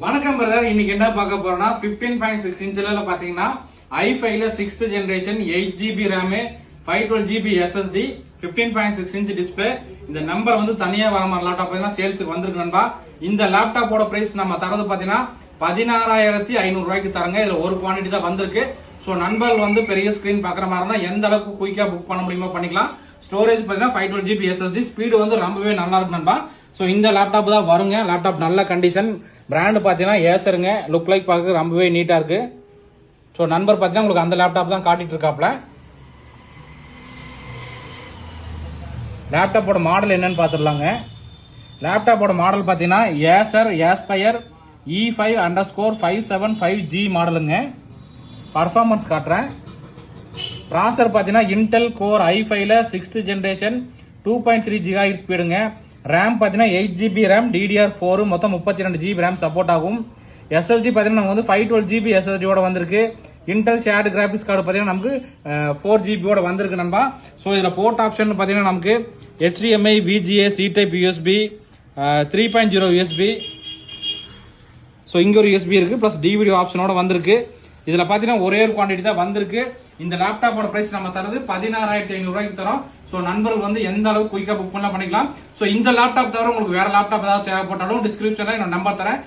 வணக்கம் பிரதர். இன்னைக்கு என்ன பார்க்க போறோம்னா 15.6 இன்ச்ல பாத்தீங்கன்னா i5ல 6th generation 8GB RAM 512GB SSD 15.6 inch display. இந்த நம்பர் வந்து தனியா வர மாதிரி லேப்டாப் பாத்தீங்கன்னா சேல்ஸுக்கு வந்திருக்கு நண்பா. இந்த லேப்டாப்போட பிரைஸ் நம்ம தரது பாத்தீங்கன்னா 16,500 ரூபாய்க்கு தரங்க. இதுல ஒரு குவாண்டிட்டி தான் வந்திருக்கு. சோ நண்பர்கள் வந்து பெரிய ஸ்கிரீன் பாக்குற மாதிரி இருந்தா எந்த அளவுக்கு குயிக்கா புக் பண்ண முடியுமோ பண்ணிக்கலாம். ஸ்டோரேஜ் பாத்தீங்கன்னா 512GB SSD, ஸ்பீடு வந்து ரொம்பவே நல்லா இருக்கு நண்பா. சோ இந்த லேப்டாப் தான் வருங்க. லேப்டாப் நல்ல கண்டிஷன். பிராண்ட் பாத்தீங்கன்னா ஏசருங்க. லுக் லைக் பார்க்க ரொம்பவே நீட்டா இருக்கு. ஸோ நண்பர் பாத்தீங்கன்னா உங்களுக்கு அந்த லேப்டாப் தான் காட்டிட்டு இருக்காப்ல. லேப்டாப்போட மாடல் என்னன்னு பாத்துடலாங்க. லேப்டாப்போட மாடல் பாத்தீங்கன்னா ஏசர் ஏஸ்பயர் E5_575G மாடலுங்க. பர்ஃபார்மன்ஸ் காட்டுறேன். ப்ராசர் பாத்தீங்கன்னா இன்டெல் கோர் i5ல 6th ஜெனரேஷன் 2.3 GHz ஸ்பீடுங்க. RAM பாத்தீங்கன்னா 8GB RAM DDR4 மொத்தம் 32GB RAM சப்போர்ட் ஆகும். SSD பாத்தீங்கன்னா நமக்கு வந்து 512GB SSD ஓட வந்திருக்கு. இன்டெல் ஷேர்டு கிராபிக்ஸ் கார்டு பாத்தீங்கன்னா நமக்கு 4GB ஓட வந்திருக்கு நண்பா. சோ இதுல போர்ட் ஆப்ஷன் பாத்தீங்கன்னா நமக்கு HDMI, VGA, C type USB, 3.0 USB. So இங்க ஒரு USB இருக்கு, பிளஸ் DVD ஆப்ஷனோட வந்திருக்கு. இதுல பாத்தீங்கன்னா ஒரே ஒரு குவாண்டிட்டி தான் வந்திருக்கு. இந்த லேப்டாப்போட பிரைஸ் நம்ம தரது 16,500 ரூபாய்க்கு தரோம். சோ நண்பர்கள் வந்து எந்த அளவுக்கு குயிக்கா புக் பண்ணிக்கலாம். சோ இந்த லேப்டாப் தவிர உங்களுக்கு வேற லேப்டாப் ஏதாவது தேவைப்பட்டாலும் டிஸ்கிரிப்ஷன்ல என்னோட நம்பர் தரேன்.